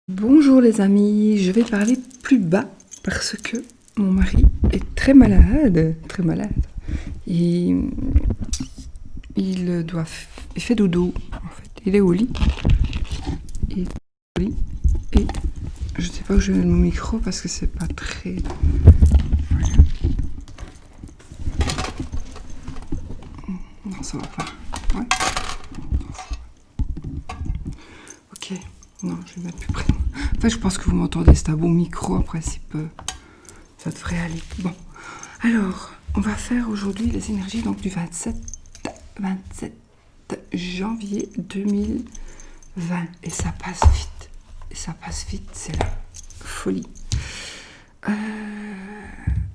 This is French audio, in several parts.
Bonjour les amis, je vais parler plus bas parce que mon mari est très malade, très malade. Il fait dodo en fait. Il est au lit. Il est au lit et je sais pas où je mets mon micro parce que c'est pas très. Voilà. Non, ça va pas. Ouais. Ok. Non, je vais mettre plus près. En fait, je pense que vous m'entendez, c'est un bon micro. En principe, ça devrait aller. Bon. Alors, on va faire aujourd'hui les énergies donc du 27 janvier 2020. Et ça passe vite. Et ça passe vite, c'est la folie.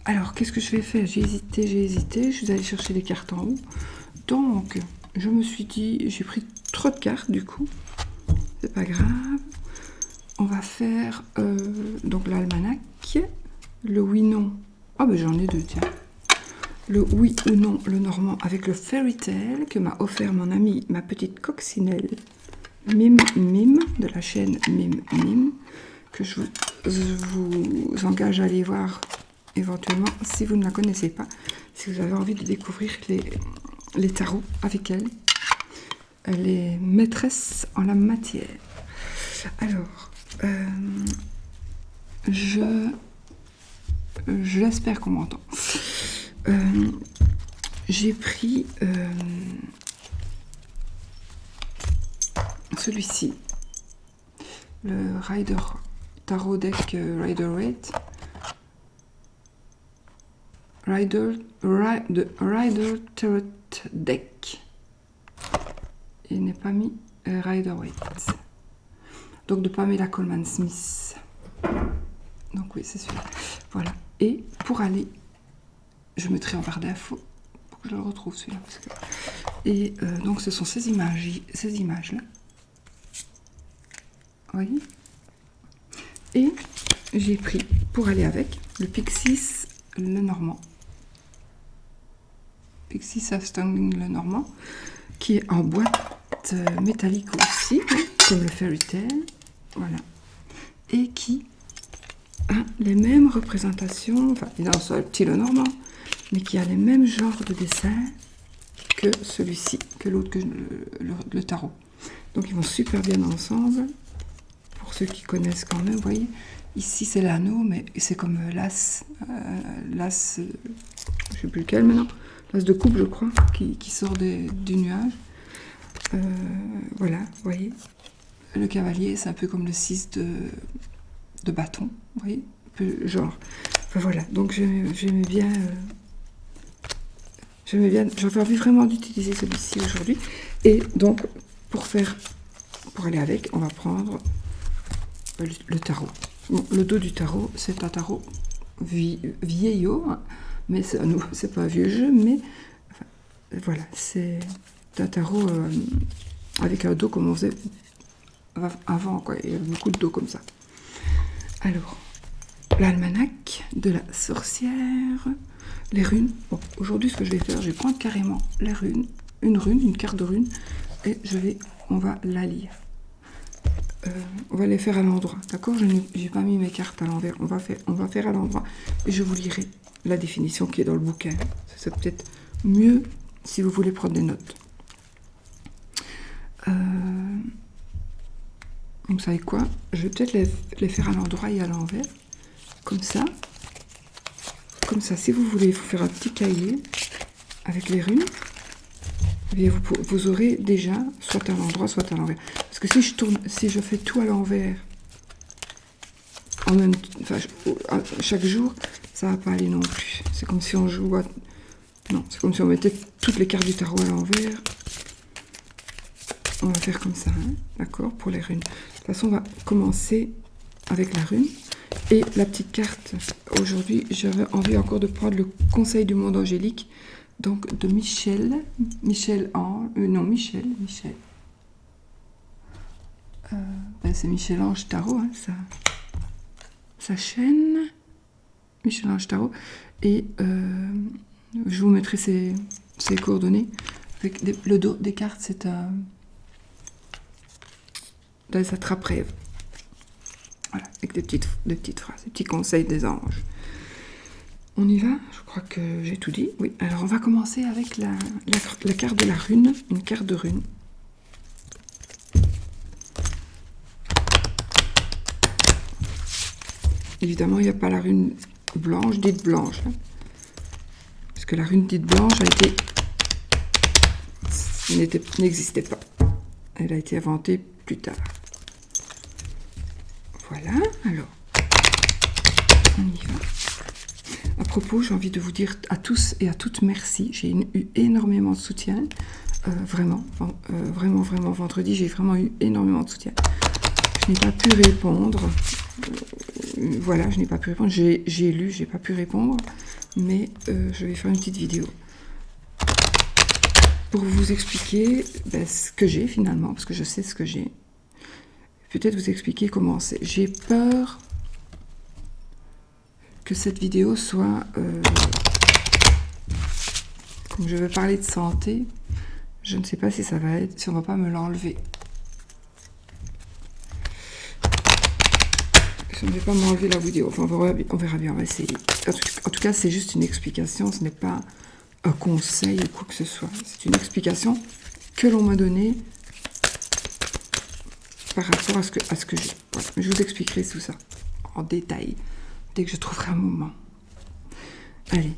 Alors, qu'est-ce que je vais faire? J'ai hésité. Je suis allée chercher les cartes en haut. Donc, je me suis dit, j'ai pris trop de cartes du coup. C'est pas grave. On va faire donc l'almanach, le oui-non. Ah ben j'en ai deux, tiens. Le oui ou non, le normand, avec le fairy tale que m'a offert mon ami, ma petite coccinelle, Mime Mime, de la chaîne Mime Mime, que je vous engage à aller voir éventuellement si vous ne la connaissez pas, si vous avez envie de découvrir les tarots avec elle. Elle est maîtresse en la matière. Alors, j'espère qu'on m'entend. J'ai pris celui-ci, le Rider Tarot Deck Rider-Waite. Rider Tarot Deck. Il n'est pas mis Rider-Waite. Donc de Pamela Colman Smith. Donc oui, c'est celui-là. Voilà. Et pour aller, je mettrai en barre d'infos pour que je le retrouve celui-là. Et donc ce sont ces images-là. Vous voyez? Et j'ai pris pour aller avec le Pixis le Normand. Pixis Astounding le Normand, qui est en boîte métallique aussi, comme le Fairy Tale. Voilà. Et qui a les mêmes représentations, enfin, il est dans un petit le Normand, mais qui a les mêmes genres de dessins que celui-ci, que l'autre, que le tarot. Donc ils vont super bien ensemble. Pour ceux qui connaissent quand même, vous voyez, ici c'est l'anneau, mais c'est comme l'as, je sais plus lequel maintenant, l'as de coupe je crois, qui sort du nuage. Voilà, vous voyez. Le cavalier, c'est un peu comme le 6 de bâton, vous voyez, un peu genre. Enfin, voilà, donc j'aimais bien, j'avais envie vraiment d'utiliser celui-ci aujourd'hui. Et donc, pour aller avec, on va prendre le tarot. Bon, le dos du tarot, c'est un tarot vieillot, hein, mais c'est pas un vieux jeu, mais enfin, voilà, c'est un tarot avec un dos comme on faisait avant, quoi. Il y avait beaucoup de dos comme ça. Alors, l'almanach de la sorcière, les runes. Bon, aujourd'hui, ce que je vais faire, je vais prendre carrément les runes, une carte de runes, et on va la lire. On va les faire à l'endroit, d'accord? Je n'ai pas mis mes cartes à l'envers. On va faire à l'endroit et je vous lirai la définition qui est dans le bouquin. C'est peut-être mieux si vous voulez prendre des notes. Vous savez quoi? Je vais peut-être les faire à l'endroit et à l'envers, comme ça. Comme ça, si vous voulez vous faire un petit cahier avec les runes, et vous aurez déjà soit à l'endroit, soit à l'envers. Parce que si je fais tout à l'envers, chaque jour, ça va pas aller non plus. C'est comme si on jouait. Non, c'est comme si on mettait toutes les cartes du tarot à l'envers. On va faire comme ça, hein, d'accord, pour les runes. De toute façon, on va commencer avec la rune. Et la petite carte, aujourd'hui, j'avais envie encore de prendre le Conseil du monde angélique, donc de Michel. C'est Michel-Ange Tarot, hein, sa chaîne. Michel-Ange Tarot. Et je vous mettrai ses coordonnées. Avec le dos des cartes, c'est des attrape-rêves. Voilà, avec des petites phrases, des petits conseils des anges. On y va? Je crois que j'ai tout dit. Oui, alors on va commencer avec la carte de la rune, une carte de rune. Évidemment, il n'y a pas la rune blanche, dite blanche. Hein, parce que la rune dite blanche n'existait pas. Elle a été inventée plus tard. Voilà, alors, on y va. À propos, j'ai envie de vous dire à tous et à toutes merci. J'ai eu énormément de soutien. Vraiment, vendredi, j'ai vraiment eu énormément de soutien. Je n'ai pas pu répondre. Voilà, je n'ai pas pu répondre. J'ai lu, j'ai pas pu répondre. Mais je vais faire une petite vidéo pour vous expliquer ce que j'ai finalement, parce que je sais ce que j'ai. Peut-être vous expliquer comment c'est. J'ai peur que cette vidéo soit... comme je veux parler de santé, je ne sais pas si ça va être... si on ne va pas me l'enlever. Si on ne va pas m'enlever la vidéo. Enfin, on verra bien, on va essayer. En tout cas, c'est juste une explication, ce n'est pas un conseil ou quoi que ce soit. C'est une explication que l'on m'a donnée par rapport à ce que j'ai. Voilà. Je vous expliquerai tout ça en détail dès que je trouverai un moment. Allez,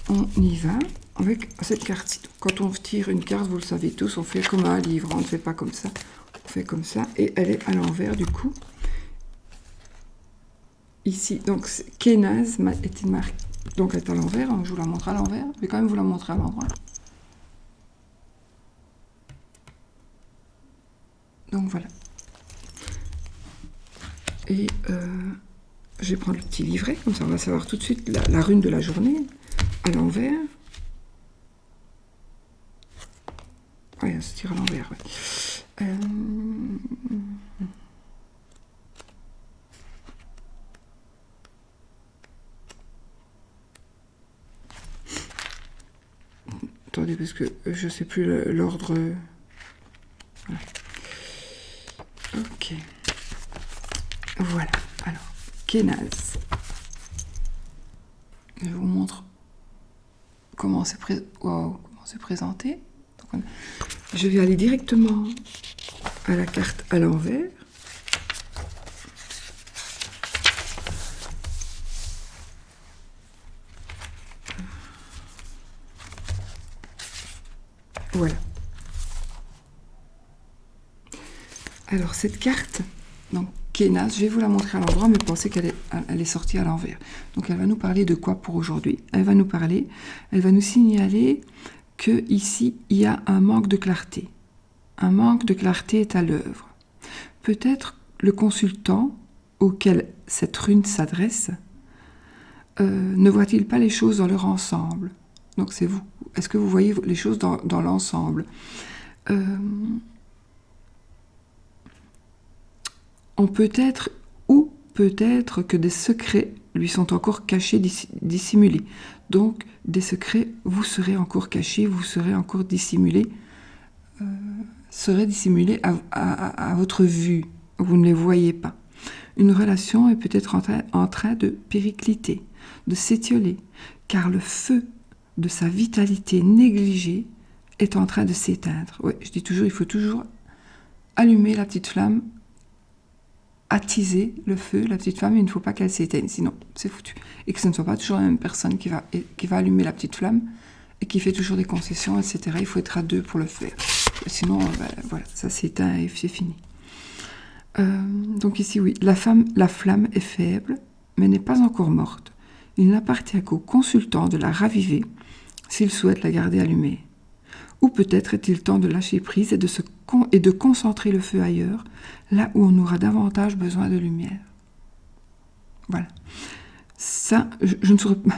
on y va avec cette carte-ci. Quand on tire une carte, vous le savez tous, on fait comme un livre, on ne fait pas comme ça. On fait comme ça et elle est à l'envers du coup. Ici, donc Kénaz est une marque. Donc elle est à l'envers, donc je vous la montre à l'envers. Je vais quand même vous la montrer à l'endroit. Donc voilà. Et je vais prendre le petit livret, comme ça on va savoir tout de suite la rune de la journée, à l'envers. Oui, elle se tire à l'envers, ouais. Attendez, parce que je ne sais plus l'ordre. Voilà. Ok. Voilà. Alors, Kénaz. Je vous montre comment c'est présenté. Donc, je vais aller directement à la carte à l'envers. Voilà. Alors cette carte, donc Kénaz, je vais vous la montrer à l'endroit, mais pensez qu'elle est sortie à l'envers. Donc elle va nous parler de quoi pour aujourd'hui? Elle va nous signaler que ici il y a un manque de clarté. Un manque de clarté est à l'œuvre. Peut-être le consultant auquel cette rune s'adresse ne voit-il pas les choses dans leur ensemble? Donc c'est vous. Est-ce que vous voyez les choses dans l'ensemble? Peut-être que des secrets lui sont encore cachés, dissimulés. Donc des secrets vous seraient encore cachés, vous serez encore dissimulés, seraient dissimulés à votre vue. Vous ne les voyez pas. Une relation est peut-être en train de péricliter, de s'étioler, car le feu de sa vitalité négligée est en train de s'éteindre. Oui, je dis toujours, il faut toujours allumer la petite flamme, attiser le feu, la petite flamme, il ne faut pas qu'elle s'éteigne, sinon c'est foutu. Et que ce ne soit pas toujours la même personne qui va allumer la petite flamme et qui fait toujours des concessions, etc. Il faut être à deux pour le faire. Sinon, voilà, ça s'éteint et c'est fini. Donc ici, oui, la flamme est faible, mais n'est pas encore morte. Il n'appartient qu'au consultant de la raviver s'il souhaite la garder allumée. Ou peut-être est-il temps de lâcher prise et de concentrer le feu ailleurs, là où on aura davantage besoin de lumière. Voilà. Ça, je ne saurais pas...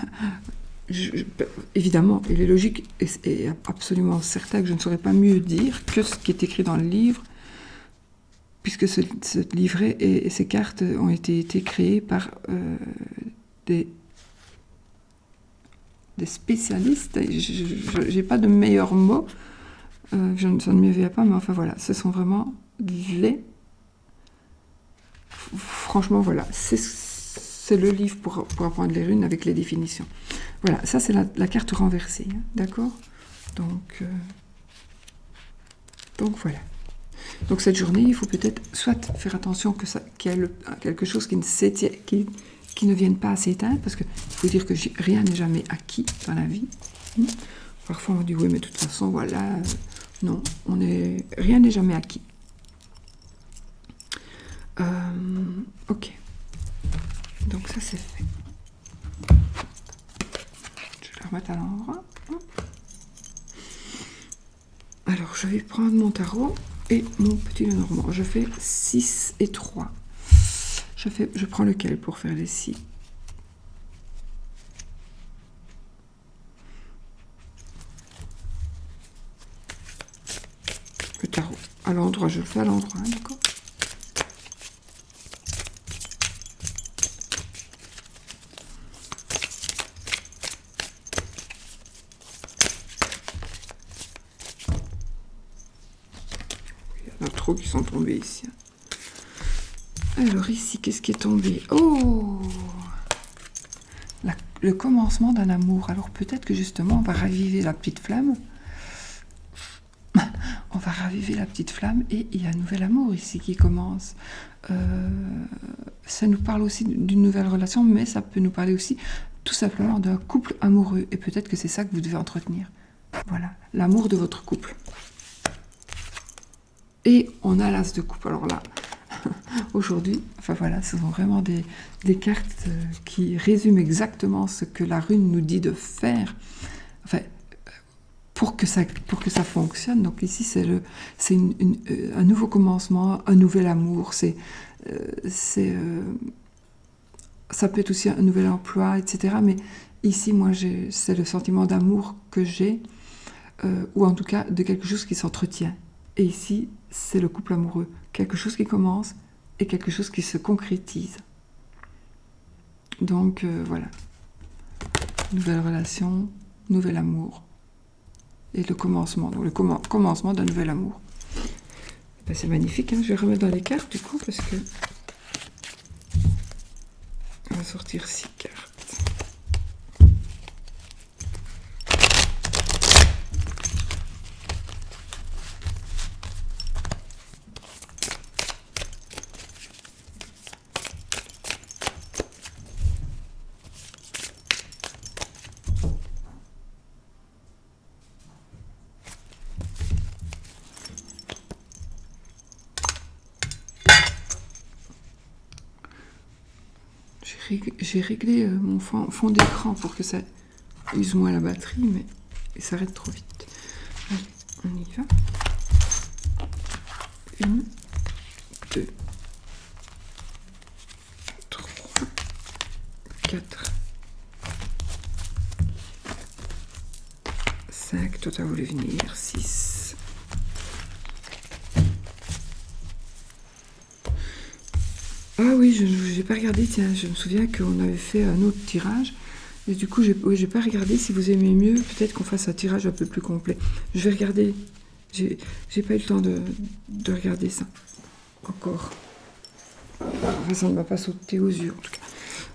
évidemment, il est logique et absolument certain que je ne saurais pas mieux dire que ce qui est écrit dans le livre, puisque ce livret et ces cartes ont été créées par des spécialistes. Je n'ai pas de meilleurs mots, ça ne me vient pas, mais enfin voilà, ce sont vraiment franchement, voilà, c'est le livre pour apprendre les runes avec les définitions. Voilà, ça c'est la carte renversée, hein, d'accord? Donc voilà. Donc cette journée, il faut peut-être soit faire attention qu'il y ait quelque chose qui ne vienne pas à s'éteindre, parce qu'il faut dire que rien n'est jamais acquis dans la vie. Parfois on dit oui, mais de toute façon, voilà, non, rien n'est jamais acquis. Ok, donc ça c'est fait. Je vais la remettre à l'endroit. Alors je vais prendre mon tarot et mon petit Lenormand. Je fais 6 et 3. Je prends lequel pour faire les 6? Le tarot. À l'endroit, je le fais à l'endroit, hein, d'accord? Il y en a trop qui sont tombés ici. Alors ici, qu'est-ce qui est tombé? Oh, le commencement d'un amour. Alors peut-être que justement, on va raviver la petite flamme. On va raviver la petite flamme et il y a un nouvel amour ici qui commence. Ça nous parle aussi d'une nouvelle relation, mais ça peut nous parler aussi tout simplement d'un couple amoureux. Et peut-être que c'est ça que vous devez entretenir. Voilà, l'amour de votre couple. Et on a l'as de coupe. Alors là, aujourd'hui, enfin voilà, ce sont vraiment des cartes qui résument exactement ce que la rune nous dit de faire. Enfin, pour que ça fonctionne. Donc ici, c'est un nouveau commencement, un nouvel amour. Ça peut être aussi un nouvel emploi, etc. Mais ici, moi, c'est le sentiment d'amour que j'ai, ou en tout cas de quelque chose qui s'entretient. Et ici, c'est le couple amoureux. Quelque chose qui commence et quelque chose qui se concrétise. Donc, voilà. Nouvelle relation, nouvel amour. Et le commencement, donc le commencement d'un nouvel amour. Ben, c'est magnifique, hein. Je vais remettre dans les cartes du coup, parce que on va sortir 6 cartes. J'ai réglé mon fond d'écran pour que ça use moins la batterie, mais il s'arrête trop vite. Allez, on y va. 1, 2, 3, 4, 5, toi t'as voulu venir, 6. Ah oui, je n'ai pas regardé, tiens, je me souviens qu'on avait fait un autre tirage. Et du coup, j'ai pas regardé. Si vous aimez mieux, peut-être qu'on fasse un tirage un peu plus complet. Je vais regarder. J'ai pas eu le temps de regarder ça. Encore. Enfin, ça ne m'a pas sauté aux yeux, en tout cas.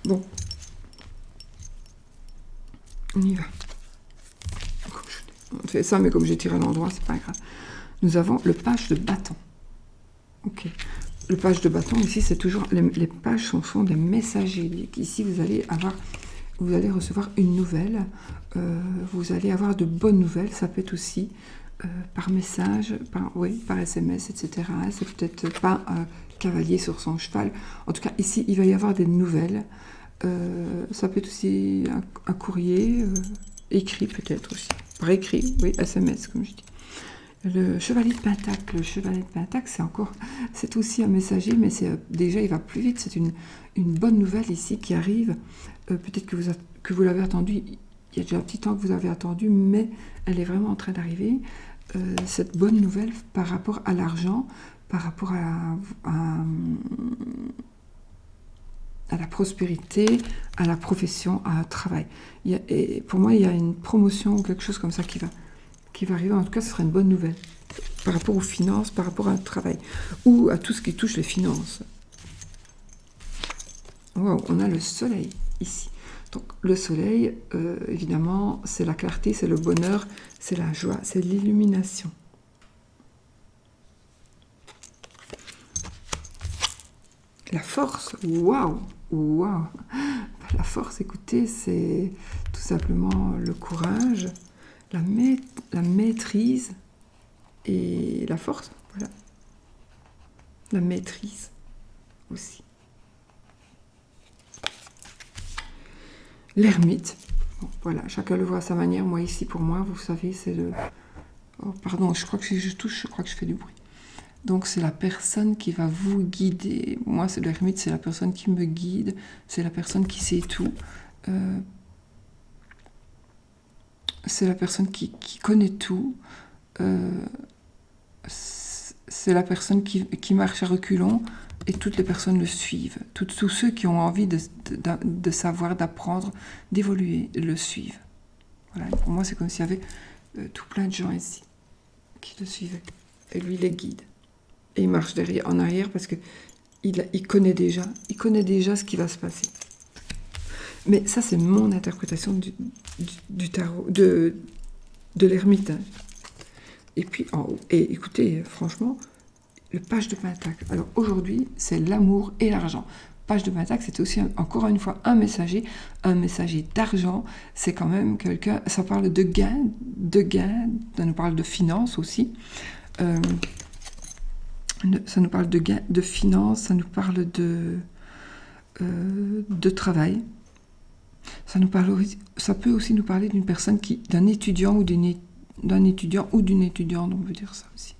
Bon. On y va. On fait ça, mais comme j'ai tiré à l'endroit, c'est pas grave. Nous avons le page de bâton. Ok. Le page de bâton, ici, c'est toujours... Les pages sont des messagers. Ici, vous allez recevoir une nouvelle. Vous allez avoir de bonnes nouvelles. Ça peut être aussi par message, par SMS, etc. C'est peut-être pas un cavalier sur son cheval. En tout cas, ici, il va y avoir des nouvelles. Ça peut être aussi un courrier, écrit peut-être aussi. Par écrit, oui, SMS, comme je dis. Le chevalier de Pentacle, c'est aussi un messager, mais déjà il va plus vite. C'est une bonne nouvelle ici qui arrive. Peut-être que vous l'avez attendu. Il y a déjà un petit temps que vous avez attendu, mais elle est vraiment en train d'arriver. Cette bonne nouvelle par rapport à l'argent, par rapport à la prospérité, à la profession, à un travail. Et pour moi, il y a une promotion ou quelque chose comme ça qui va arriver. En tout cas, ce serait une bonne nouvelle par rapport aux finances, par rapport à un travail ou à tout ce qui touche les finances. Wow, on a le soleil ici. Donc le soleil, évidemment, c'est la clarté, c'est le bonheur, c'est la joie, c'est l'illumination. La force, waouh, waouh. La force, écoutez, c'est tout simplement le courage, la maîtrise et la force, voilà. La maîtrise aussi. L'ermite, bon, voilà, chacun le voit à sa manière. Moi ici, pour moi, vous savez, c'est le... Oh, pardon, je crois que si je touche, je crois que je fais du bruit. Donc c'est la personne qui va vous guider. Moi, c'est l'ermite, c'est la personne qui me guide, c'est la personne qui sait tout. C'est la personne qui connaît tout. C'est la personne qui marche à reculons et toutes les personnes le suivent. Tous ceux qui ont envie de savoir, d'apprendre, d'évoluer, le suivent. Voilà. Pour moi, c'est comme s'il y avait tout plein de gens ici qui le suivaient. Et lui, les guide. Et il marche en arrière parce qu'il connaît déjà ce qui va se passer. Mais ça, c'est mon interprétation du tarot, de l'ermite. Et puis en haut, et écoutez, franchement, le page de Pentacle. Alors aujourd'hui, c'est l'amour et l'argent. Page de Pentacle, c'est aussi, encore une fois, un messager d'argent. C'est quand même quelqu'un, ça parle de gain, ça nous parle de finances aussi. Ça nous parle de gain, de finances, ça nous parle de travail. Ça peut aussi nous parler d'une personne d'un étudiant ou d'une étudiante, on veut dire ça aussi.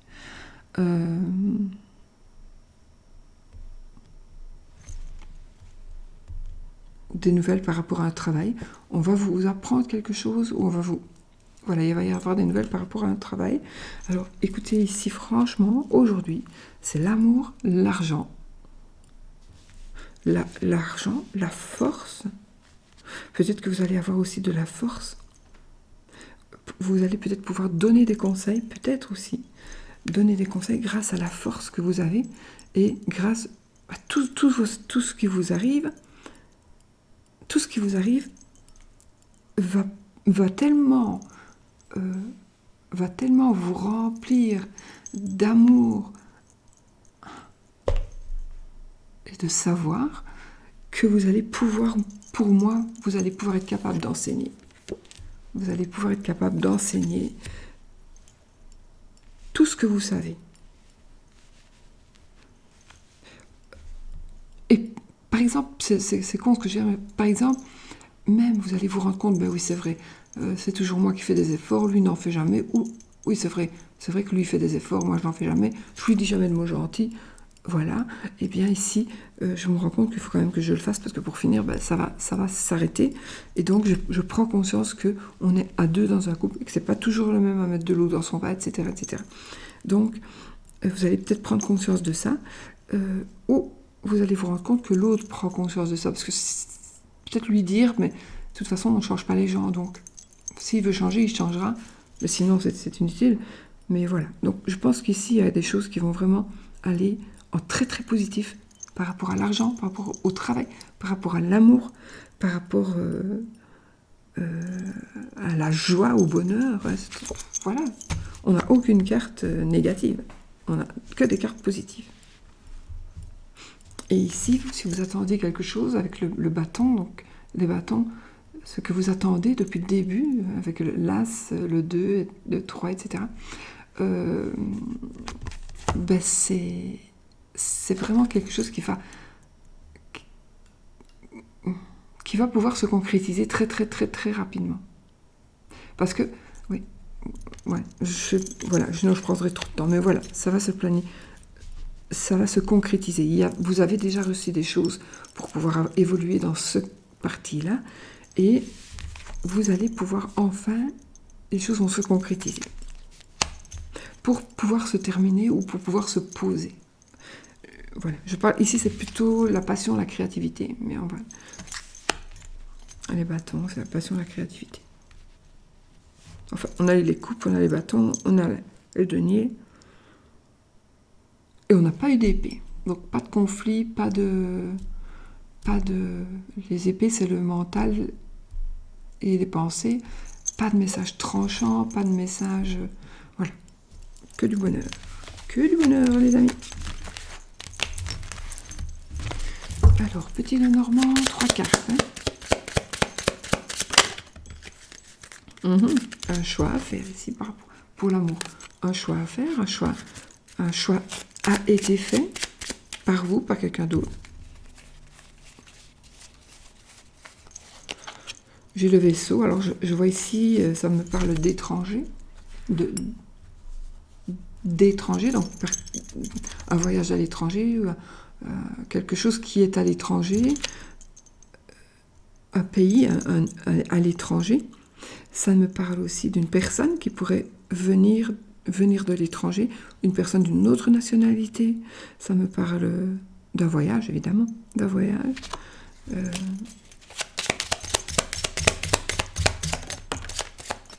Des nouvelles par rapport à un travail. On va vous apprendre quelque chose, ou on va vous... Voilà, il va y avoir des nouvelles par rapport à un travail. Alors, écoutez, ici, franchement, aujourd'hui, c'est l'amour, l'argent. L'argent, la force. Peut-être que vous allez avoir aussi de la force. Vous allez peut-être pouvoir donner des conseils, peut-être aussi. Donner des conseils grâce à la force que vous avez et grâce à tout ce qui vous arrive. Tout ce qui vous arrive va tellement vous remplir d'amour et de savoir que vous allez pouvoir, pour moi, vous allez pouvoir être capable d'enseigner. Vous allez pouvoir être capable d'enseigner tout ce que vous savez. Et par exemple, c'est con ce que je dis, mais par exemple, même vous allez vous rendre compte, ben oui, c'est vrai, c'est toujours moi qui fais des efforts, lui n'en fait jamais, ou oui, c'est vrai que lui fait des efforts, moi je n'en fais jamais, je lui dis jamais de mots gentils, voilà. Et bien ici, je me rends compte qu'il faut quand même que je le fasse, parce que pour finir, ben, ça va s'arrêter, et donc je prends conscience qu'on est à deux dans un couple, et que c'est pas toujours le même à mettre de l'eau dans son vin, etc., etc. Donc, vous allez peut-être prendre conscience de ça, ou vous allez vous rendre compte que l'autre prend conscience de ça, parce que peut-être lui dire, mais de toute façon, on ne change pas les gens, donc s'il veut changer, il changera, mais sinon, c'est inutile. Mais voilà, donc je pense qu'ici, il y a des choses qui vont vraiment aller en très très positif par rapport à l'argent, par rapport au travail, par rapport à l'amour, par rapport à la joie, au bonheur. Voilà, on n'a aucune carte négative, on n'a que des cartes positives. Et ici, si vous attendiez quelque chose avec le bâton, donc les bâtons, ce que vous attendez depuis le début, avec l'As, le 2, le 3, etc., ben c'est vraiment quelque chose qui va pouvoir se concrétiser très, très, très, très rapidement. Parce que, oui, ouais, sinon je prendrai trop de temps, mais voilà, ça va se planifier. Ça va se concrétiser. Vous avez déjà reçu des choses pour pouvoir évoluer dans cette partie-là, et vous allez pouvoir enfin, les choses vont se concrétiser pour pouvoir se terminer ou pour pouvoir se poser. Voilà, je parle ici, c'est plutôt la passion, la créativité, mais on va... Les bâtons, c'est la passion, la créativité. Enfin, on a les coupes, on a les bâtons, on a le denier. Et on n'a pas eu d'épée. Donc pas de conflit, pas de pas de... Les épées, c'est le mental et les pensées. Pas de message tranchant, pas de message... Voilà. Que du bonheur. Que du bonheur, les amis. Alors, petit Lenormand, 3 cartes. Un choix à faire ici pour l'amour. Un choix à faire, un choix a été fait par vous, par quelqu'un d'autre. J'ai le vaisseau, alors je vois ici, ça me parle d'étranger, d'étranger, donc un voyage à l'étranger, quelque chose qui est à l'étranger, un pays à l'étranger. Ça me parle aussi d'une personne qui pourrait venir de l'étranger, une personne d'une autre nationalité. Ça me parle d'un voyage, évidemment, d'un voyage.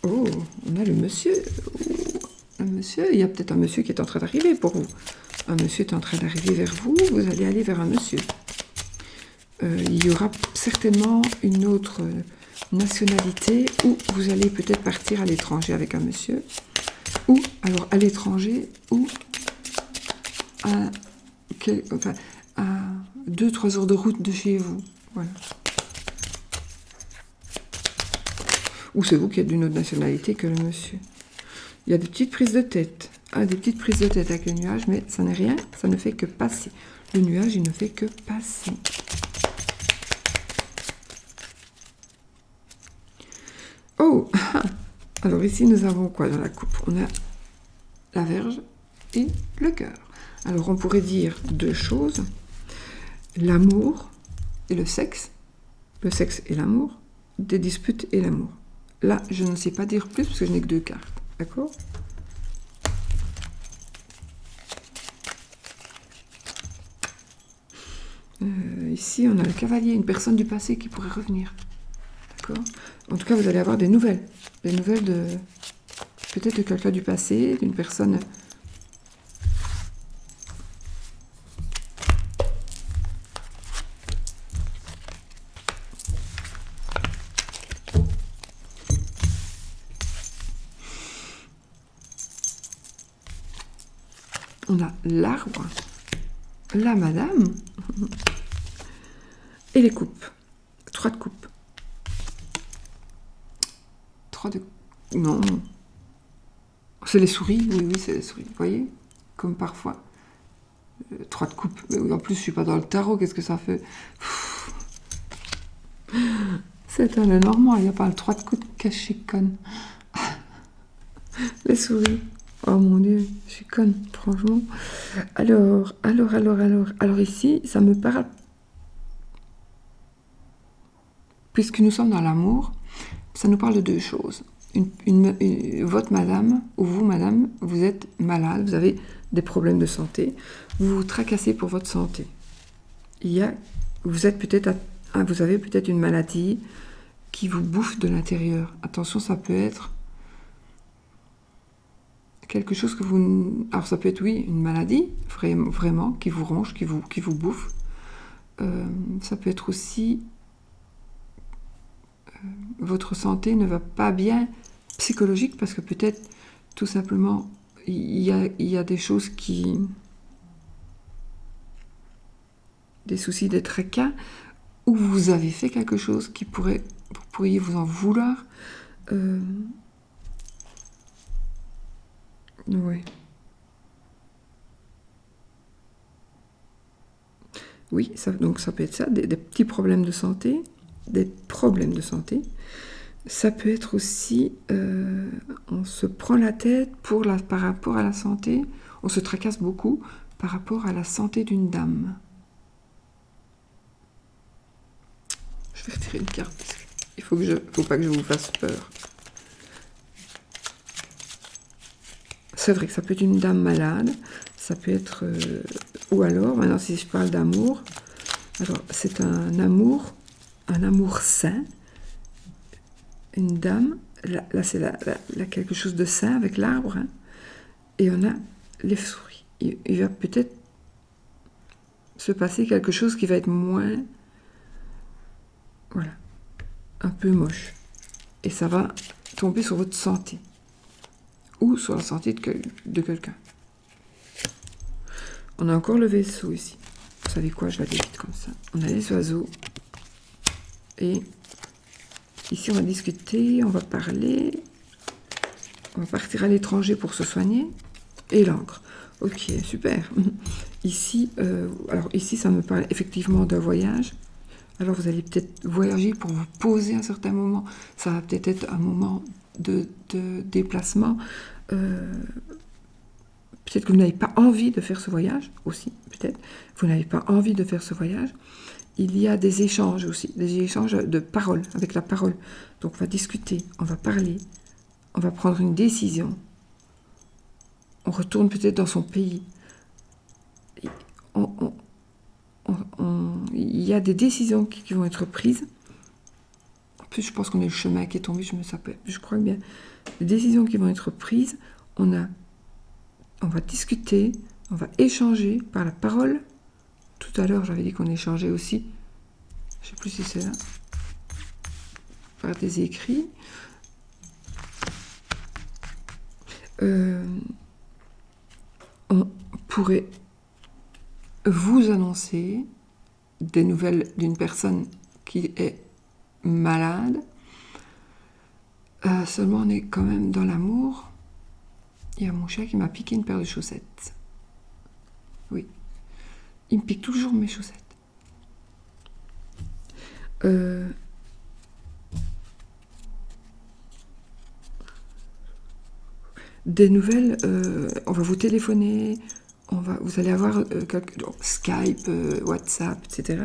Oh, on a le monsieur. Oh, un monsieur, il y a peut-être un monsieur qui est en train d'arriver pour vous. Un monsieur est en train d'arriver vers vous, vous allez aller vers un monsieur. Il y aura certainement une autre nationalité où vous allez peut-être partir à l'étranger avec un monsieur. Ou alors à l'étranger ou à 2-3 heures de route de chez vous. Voilà. Ou c'est vous qui êtes d'une autre nationalité que le monsieur. Il y a des petites prises de tête. Des petites prises de tête avec le nuage, mais ça n'est rien, ça ne fait que passer. Le nuage, il ne fait que passer. Oh! Alors ici, nous avons quoi dans la coupe? On a la Vierge et le cœur. Alors on pourrait dire 2 choses. L'amour et le sexe et l'amour, des disputes et l'amour. Là, je ne sais pas dire plus parce que je n'ai que 2 cartes. D'accord? Ici, on a le cavalier, une personne du passé qui pourrait revenir. D'accord? En tout cas, vous allez avoir des nouvelles. Des nouvelles de... peut-être de quelqu'un du passé, d'une personne... On a l'arbre, la madame et les coupes. 3 de coupes. 3 de... Non. C'est les souris, oui, c'est les souris. Vous voyez? Comme parfois. 3 de coupes. Mais en plus, je ne suis pas dans le tarot, qu'est-ce que ça fait? C'est un Lenormand, il n'y a pas le 3 de coupe caché conne. Les souris. Oh mon Dieu, je suis conne, franchement. Alors ici, ça me parle. Puisque nous sommes dans l'amour, ça nous parle de 2 choses. Votre madame, ou vous madame, vous êtes malade, vous avez des problèmes de santé, vous vous tracassez pour votre santé. Vous avez peut-être une maladie qui vous bouffe de l'intérieur. Attention, ça peut être quelque chose que vous... Alors ça peut être, oui, une maladie, vraiment, qui vous ronge, qui vous bouffe. Ça peut être aussi... votre santé ne va pas bien psychologique, parce que peut-être, tout simplement, il y a des choses qui... des soucis, des tracas, où vous avez fait quelque chose qui pourrait... vous pourriez vous en vouloir. Ouais. Oui, donc ça peut être ça, des petits problèmes de santé, Ça peut être aussi, on se prend la tête par rapport à la santé, on se tracasse beaucoup par rapport à la santé d'une dame. Je vais retirer une carte, parce qu'il faut pas que je vous fasse peur. C'est vrai que ça peut être une dame malade, ça peut être... ou alors, maintenant si je parle d'amour, alors c'est un amour sain, une dame, là c'est quelque chose de sain avec l'arbre, hein, et on a les souris. Il va peut-être se passer quelque chose qui va être moins Voilà. Un peu moche. Et ça va tomber sur votre santé. Ou sur la santé de quelqu'un. On a encore le vaisseau ici. Vous savez quoi, je vais aller vite comme ça. On a les oiseaux. Et ici, on va discuter, on va parler. On va partir à l'étranger pour se soigner. Et l'encre. Ok, super. Ici, alors ici, ça me parle effectivement d'un voyage. Alors, vous allez peut-être voyager pour vous poser à un certain moment. Ça va peut-être être un moment de déplacement. Peut-être que vous n'avez pas envie de faire ce voyage aussi, peut-être. Vous n'avez pas envie de faire ce voyage. Il y a des échanges aussi, des échanges de paroles, avec la parole. Donc, on va discuter, on va parler, on va prendre une décision. On retourne peut-être dans son pays. Il y a des décisions qui vont être prises. En plus, je pense qu'on est le chemin qui est tombé, je crois bien. Les décisions qui vont être prises, on va discuter, on va échanger par la parole. Tout à l'heure, j'avais dit qu'on échangeait aussi. Je ne sais plus si c'est là. Par des écrits. On pourrait vous annoncer des nouvelles d'une personne qui est malade. Seulement, on est quand même dans l'amour. Il y a mon chat qui m'a piqué une paire de chaussettes. Oui. Il me pique toujours mes chaussettes. Des nouvelles, on va vous téléphoner, vous allez avoir Skype, WhatsApp, etc.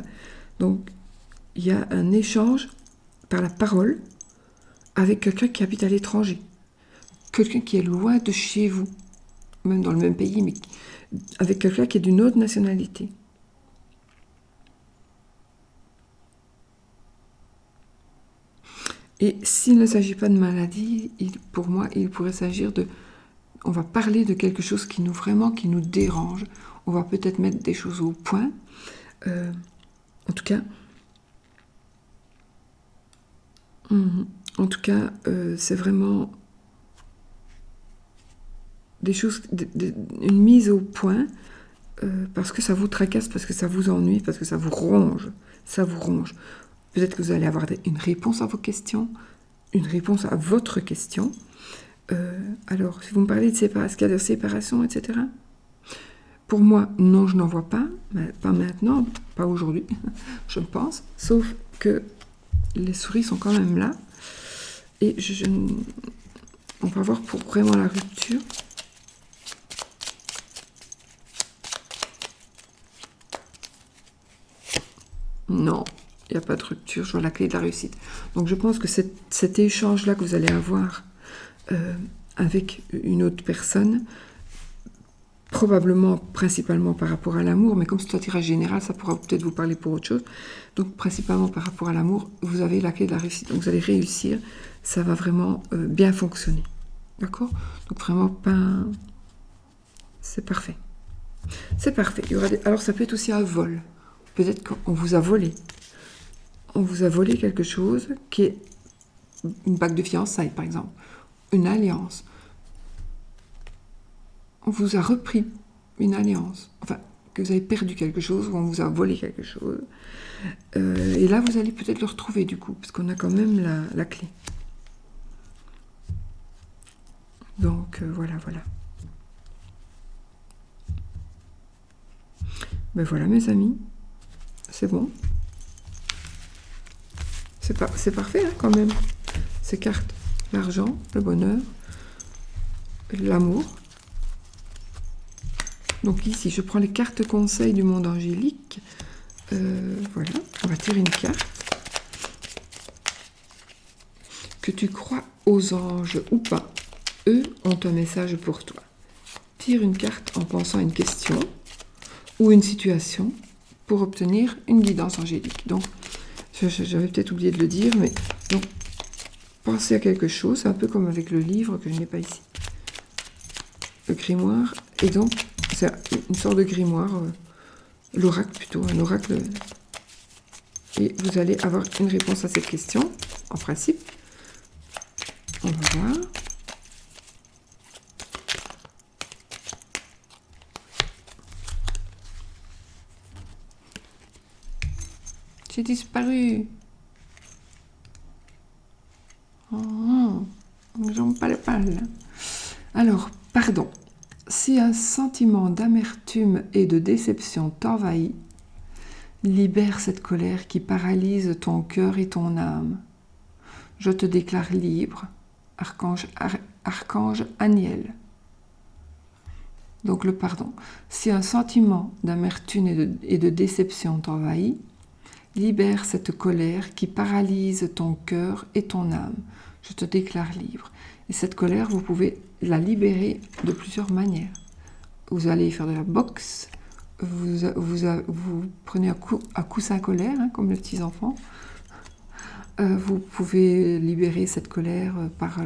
Donc, il y a un échange par la parole avec quelqu'un qui habite à l'étranger. Quelqu'un qui est loin de chez vous, même dans le même pays, mais avec quelqu'un qui est d'une autre nationalité. Et s'il ne s'agit pas de maladie, pour moi, il pourrait s'agir de... On va parler de quelque chose qui nous dérange. On va peut-être mettre des choses au point. En tout cas, c'est vraiment des choses, une mise au point, parce que ça vous tracasse, parce que ça vous ennuie, parce que ça vous ronge. Ça vous ronge. Peut-être que vous allez avoir une réponse à vos questions, une réponse à votre question. Alors, si vous me parlez de cas de séparation, etc., pour moi, non, je n'en vois pas, pas maintenant, pas aujourd'hui, je pense, sauf que les souris sont quand même là, et on va voir pour vraiment la rupture. Non, il n'y a pas de rupture, je vois la clé de la réussite. Donc je pense que cet échange-là que vous allez avoir avec une autre personne, probablement, principalement par rapport à l'amour, mais comme c'est un tirage général, ça pourra peut-être vous parler pour autre chose. Donc principalement par rapport à l'amour, vous avez la clé de la réussite. Donc vous allez réussir, ça va vraiment bien fonctionner. D'accord? Donc vraiment pas... C'est parfait. C'est parfait. Alors ça peut être aussi un vol. Peut-être qu'on vous a volé. On vous a volé quelque chose qui est une bague de fiançailles, par exemple. Une alliance. On vous a repris une alliance. Enfin, que vous avez perdu quelque chose ou on vous a volé quelque chose. Et là, vous allez peut-être le retrouver, du coup, parce qu'on a quand même la clé. Donc, voilà. Ben voilà, mes amis. C'est bon. C'est parfait, hein, quand même. Ces cartes. L'argent, le bonheur, l'amour. Donc ici, je prends les cartes conseils du monde angélique. Voilà, on va tirer une carte. Que tu crois aux anges ou pas, eux ont un message pour toi. Tire une carte en pensant à une question ou une situation pour obtenir une guidance angélique. Donc, j'avais peut-être oublié de le dire, mais donc, pensez à quelque chose, c'est un peu comme avec le livre que je n'ai pas ici. Le grimoire, et donc, c'est une sorte de grimoire, l'oracle plutôt, un oracle Et vous allez avoir une réponse à cette question, en principe. On va voir. J'ai disparu. Oh, j'en parle pas là. Alors, pardon. Si un sentiment d'amertume et de déception t'envahit, libère cette colère qui paralyse ton cœur et ton âme. Je te déclare libre, archange Aniel. Donc le pardon. Si un sentiment d'amertume et de déception t'envahit, libère cette colère qui paralyse ton cœur et ton âme. Je te déclare libre. Et cette colère, vous pouvez la libérer de plusieurs manières. Vous allez faire de la boxe, vous prenez un coussin colère, hein, comme les petits enfants. Vous pouvez libérer cette colère par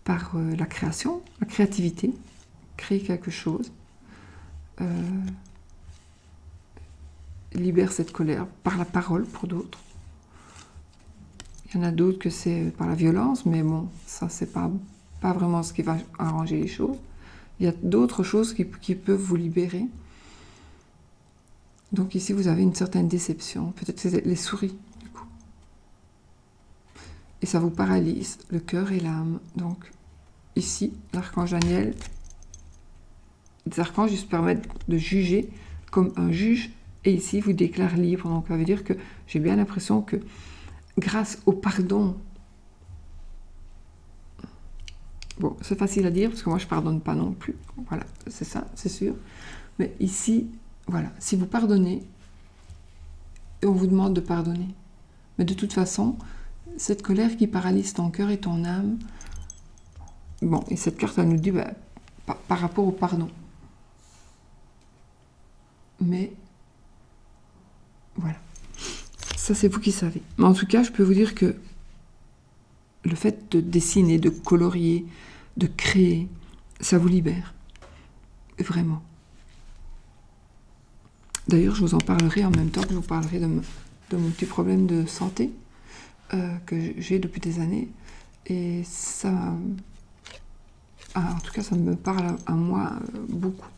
la création, la créativité, créer quelque chose. Libère cette colère par la parole pour d'autres. Il y en a d'autres que c'est par la violence, mais bon, ça c'est pas vraiment ce qui va arranger les choses. Il y a d'autres choses qui peuvent vous libérer. Donc ici vous avez une certaine déception, peut-être c'est les souris du coup. Et ça vous paralyse le cœur et l'âme. Donc ici, l'archange Daniel, les archanges se permettent de juger comme un juge. Et ici, vous déclare libre. Donc, ça veut dire que j'ai bien l'impression que grâce au pardon, bon, c'est facile à dire parce que moi, je ne pardonne pas non plus. Voilà, c'est ça, c'est sûr. Mais ici, voilà, si vous pardonnez, et on vous demande de pardonner. Mais de toute façon, cette colère qui paralyse ton cœur et ton âme, bon, et cette carte, elle nous dit bah, par rapport au pardon. Mais voilà. Ça, c'est vous qui savez. Mais en tout cas, je peux vous dire que le fait de dessiner, de colorier, de créer, ça vous libère. Vraiment. D'ailleurs, je vous en parlerai en même temps que je vous parlerai de mon petit problème de santé que j'ai depuis des années. Et ça, en tout cas, ça me parle à moi beaucoup.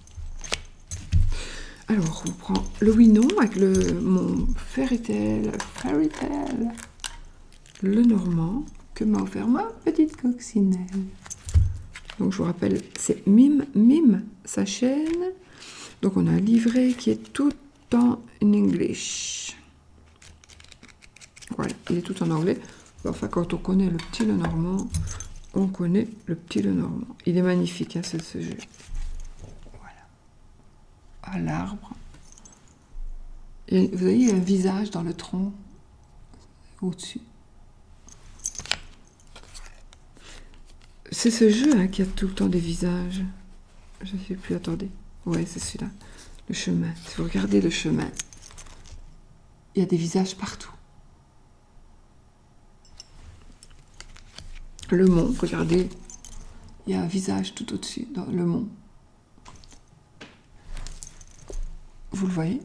Alors, on prend le oui-non avec mon fairy tale, le normand, que m'a offert ma petite coccinelle. Donc, je vous rappelle, c'est Mime, sa chaîne. Donc, on a un livret qui est tout en English. Voilà, il est tout en anglais. Enfin, quand on connaît le petit Lenormand, on connaît le petit Lenormand. Il est magnifique, hein, ce jeu. À l'arbre. Et vous voyez, il y a un visage dans le tronc au-dessus. C'est ce jeu hein, qui a tout le temps des visages. Je ne sais plus, attendez. Ouais, c'est celui-là. Le chemin. Si vous regardez le chemin, il y a des visages partout. Le mont, regardez, il y a un visage tout au-dessus, dans le mont. Vous le voyez?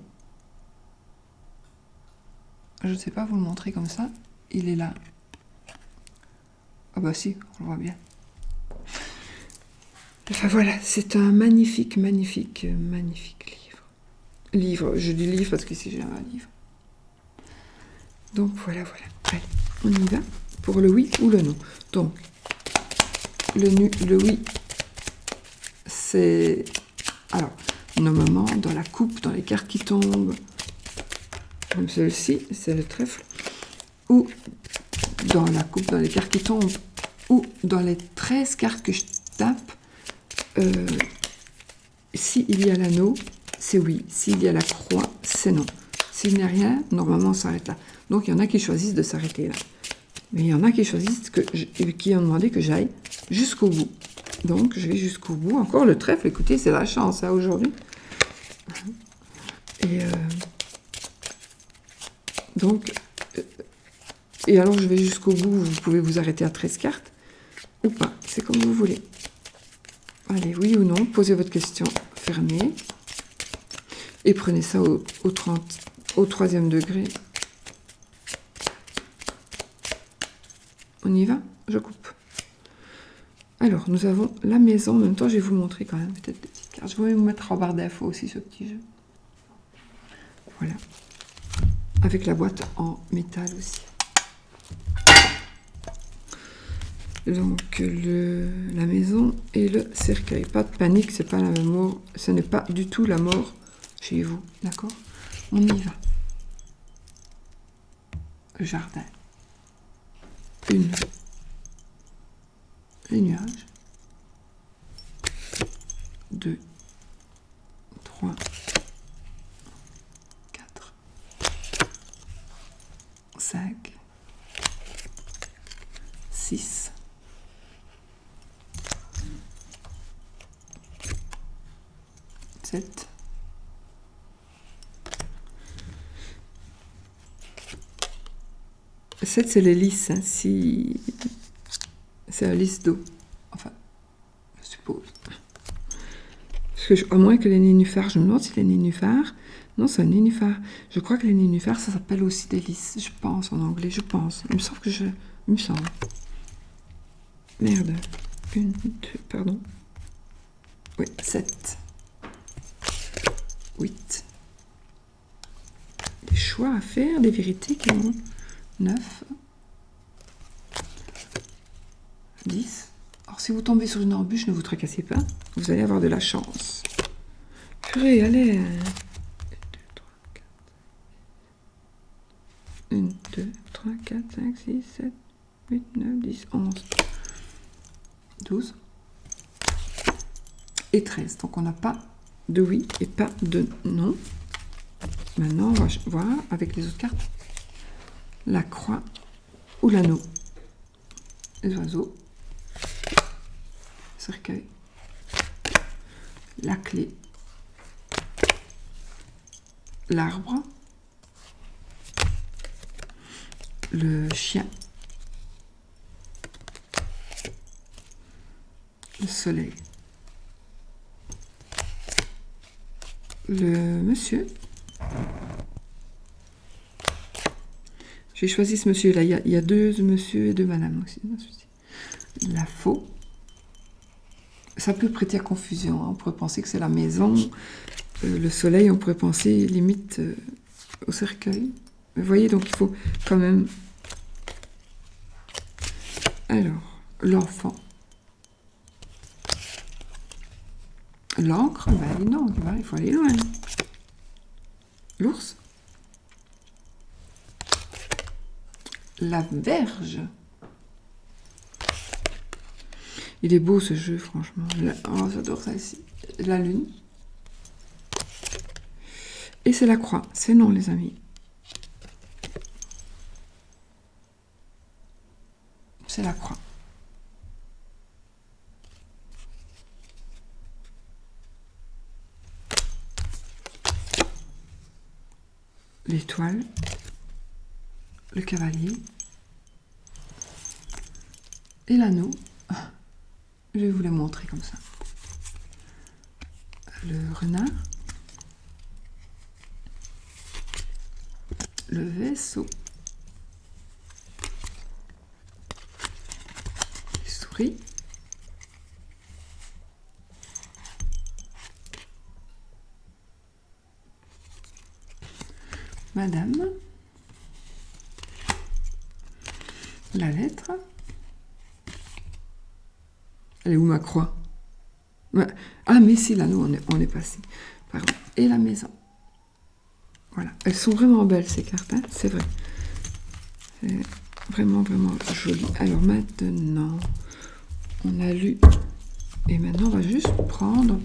Je ne sais pas vous le montrer comme ça. Il est là. Ah bah si, on le voit bien. Enfin voilà, c'est un magnifique livre. Je dis livre parce qu'ici j'ai un livre. Donc voilà. Allez, on y va pour le oui ou le non. Donc, le oui, c'est... Alors, normalement, dans la coupe, dans les cartes qui tombent, comme celle-ci, c'est le trèfle, ou dans la coupe, dans les cartes qui tombent, ou dans les 13 cartes que je tape, s'il y a l'anneau, c'est oui. S'il y a la croix, c'est non. S'il n'y a rien, normalement, on s'arrête là. Donc, il y en a qui choisissent de s'arrêter là. Mais il y en a qui choisissent, qui ont demandé que j'aille jusqu'au bout. Donc, je vais jusqu'au bout. Encore le trèfle, écoutez, c'est la chance, hein, aujourd'hui. Et alors, je vais jusqu'au bout. Vous pouvez vous arrêter à 13 cartes ou pas. C'est comme vous voulez. Allez, oui ou non, posez votre question, fermez. Et prenez ça au 30. au 3e degré. On y va? Je coupe. Alors, nous avons la maison. En même temps, je vais vous montrer quand même peut-être des petites cartes. Je vais vous mettre en barre d'infos aussi ce petit jeu. Voilà. Avec la boîte en métal aussi. Donc, la maison et le cercueil. Pas de panique, c'est pas la même mort. Ce n'est pas du tout la mort chez vous. D'accord? On y va. Le jardin. Les nuages. 2, 3, 4, 5, 6, 7, 7, c'est les lys, hein, si c'est un lys d'eau, enfin, je suppose. Parce que à moins que les nénuphars, je me demande si les nénuphars, non, c'est un nénuphar. Je crois que les nénuphars, ça s'appelle aussi des lys, je pense en anglais, je pense. Il me semble que il me semble. Merde. 1, 2, pardon. Oui, 7. 8. Des choix à faire, des vérités qui ont 9. 10. Alors, si vous tombez sur une embûche, ne vous tracassez pas. Vous allez avoir de la chance. Purée, allez. 1, 2, 3, 4, 5, 6, 7, 8, 9, 10, 11, 12 et 13. Donc, on n'a pas de oui et pas de non. Maintenant, on va voir avec les autres cartes la croix ou l'anneau. Les oiseaux. Cercueil. La clé. L'arbre. Le chien. Le soleil. Le monsieur. J'ai choisi ce monsieur-là. Il y a 2 monsieur et 2 madame aussi. La faux. Ça peut prêter à confusion. Hein. On pourrait penser que c'est la maison. Le soleil, on pourrait penser limite au cercueil. Vous voyez, donc il faut quand même... Alors, l'enfant. L'encre, ben non, il faut aller loin. L'ours. La verge. Il est beau ce jeu, franchement. Oh, j'adore ça ici. La lune. Et c'est la croix. C'est non, les amis. C'est la croix. L'étoile. Le cavalier. Et l'anneau. Je vais vous les montrer comme ça. Le renard. Le vaisseau. Les souris. Madame. La lettre. Elle est où ma croix? Ah, mais si, là, nous, on est passé. Pardon. Et la maison. Voilà. Elles sont vraiment belles, ces cartes, hein, c'est vrai. C'est vraiment, vraiment joli. Alors, maintenant, on a lu. Et maintenant, on va juste prendre...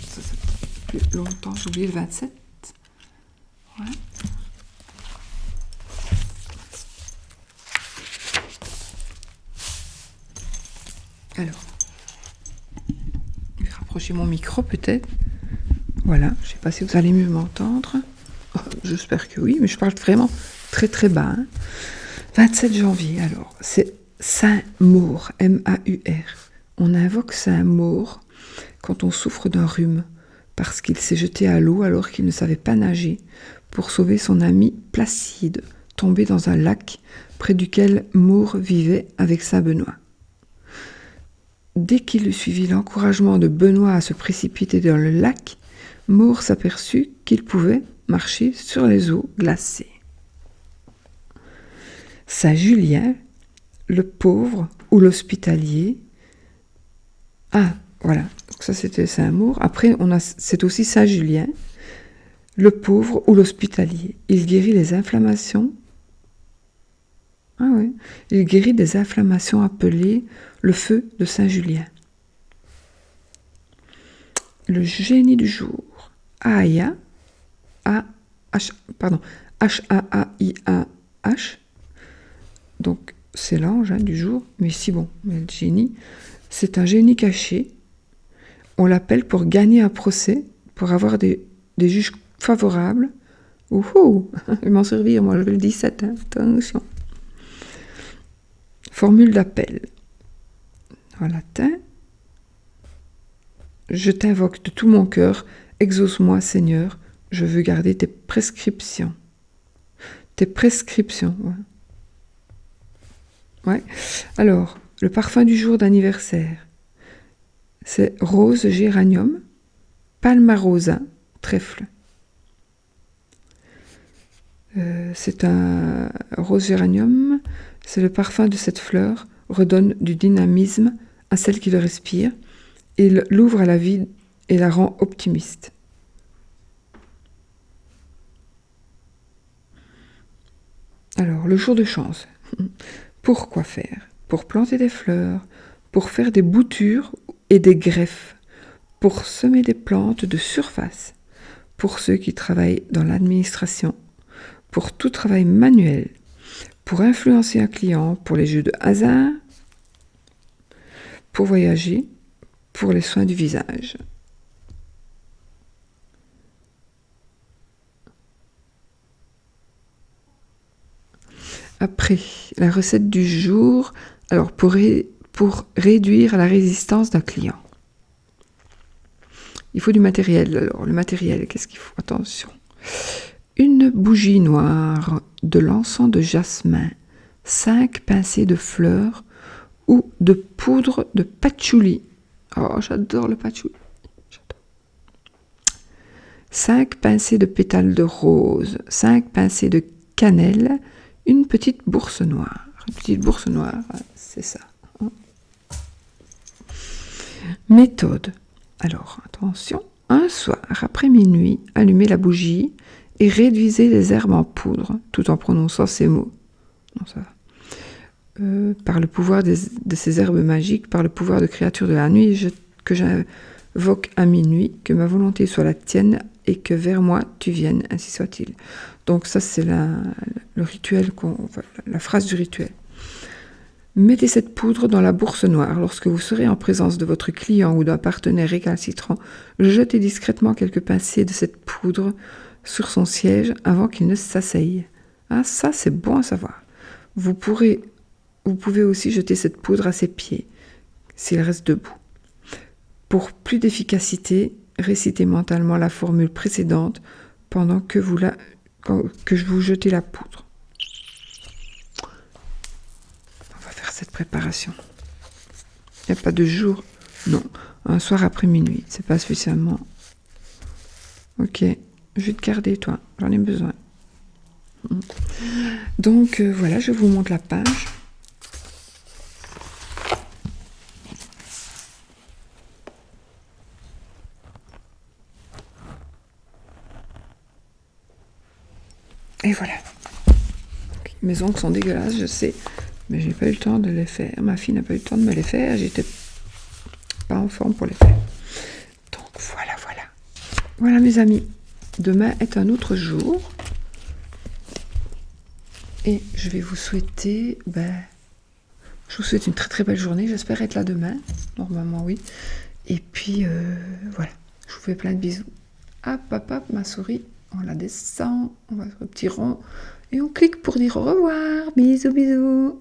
Ça fait plus longtemps, j'ai oublié le 27. Voilà. Alors, je vais rapprocher mon micro peut-être. Voilà, je ne sais pas si vous allez mieux m'entendre. Oh, j'espère que oui, mais je parle vraiment très très bas. Hein. 27 janvier, alors, c'est Saint-Maur, M-A-U-R. On invoque Saint-Maur quand on souffre d'un rhume, parce qu'il s'est jeté à l'eau alors qu'il ne savait pas nager, pour sauver son ami Placide, tombé dans un lac près duquel Moore vivait avec saint Benoît. Dès qu'il eut suivi l'encouragement de Benoît à se précipiter dans le lac, Moore s'aperçut qu'il pouvait marcher sur les eaux glacées. Saint Julien, le pauvre ou l'hospitalier. Ah, voilà. Donc ça, c'était Saint Moore. Après, c'est aussi Saint Julien, le pauvre ou l'hospitalier. Il guérit les inflammations. Ah oui. Il guérit des inflammations appelées le feu de Saint Julien. Le génie du jour. H-A-I-A-H. Donc, c'est l'ange du jour, mais si bon, mais le génie, c'est un génie caché. On l'appelle pour gagner un procès, pour avoir des juges favorables. Ouhou, je vais m'en servir, moi je veux le 17, hein, attention. Formule d'appel. En latin. Je t'invoque de tout mon cœur, exauce-moi Seigneur, je veux garder tes prescriptions. Tes prescriptions, ouais. Ouais. Alors, le parfum du jour d'anniversaire, c'est rose géranium, palmarosa, trèfle. C'est un rose géranium, c'est le parfum de cette fleur, redonne du dynamisme à celle qui le respire, il l'ouvre à la vie et la rend optimiste. Alors, le jour de chance. Pour quoi faire? Pour planter des fleurs, pour faire des boutures et des greffes, pour semer des plantes de surface, pour ceux qui travaillent dans l'administration, pour tout travail manuel, pour influencer un client, pour les jeux de hasard, pour voyager, pour les soins du visage. Après, la recette du jour, alors pour réduire la résistance d'un client. Il faut du matériel. Alors, le matériel, qu'est-ce qu'il faut? Attention. Une bougie noire, de l'encens de jasmin, 5 pincées de fleurs ou de poudre de patchouli. Oh, j'adore le patchouli. 5 pincées de pétales de rose, 5 pincées de cannelle, une petite bourse noire. Une petite bourse noire, c'est ça. Méthode. Alors, attention. Un soir, après minuit, allumez la bougie et réduisez les herbes en poudre, tout en prononçant ces mots. Non, ça va. Par le pouvoir de ces herbes magiques, par le pouvoir de créatures de la nuit, que j'invoque à minuit, que ma volonté soit la tienne et que vers moi tu viennes, ainsi soit-il. Donc ça, c'est le rituel, la phrase du rituel. Mettez cette poudre dans la bourse noire. Lorsque vous serez en présence de votre client ou d'un partenaire récalcitrant, jetez discrètement quelques pincées de cette poudre sur son siège avant qu'il ne s'asseye. Ah, ça, c'est bon à savoir. Vous pouvez aussi jeter cette poudre à ses pieds, s'il reste debout. Pour plus d'efficacité, récitez mentalement la formule précédente pendant que je vous jetez la poudre. On va faire cette préparation. Il n'y a pas de jour. Non, un soir après minuit. C'est pas spécialement. Ok, je vais te garder, toi. J'en ai besoin. Donc, voilà, je vous montre la page. Et voilà. Mes ongles sont dégueulasses, je sais, mais j'ai pas eu le temps de les faire. Ma fille n'a pas eu le temps de me les faire. J'étais pas en forme pour les faire. Donc voilà. Voilà mes amis. Demain est un autre jour. Et je vais vous souhaiter... je vous souhaite une très très belle journée. J'espère être là demain. Normalement, oui. Et puis, voilà. Je vous fais plein de bisous. Hop, ma souris. On la descend, on va sur le petit rond et on clique pour dire au revoir. Bisous.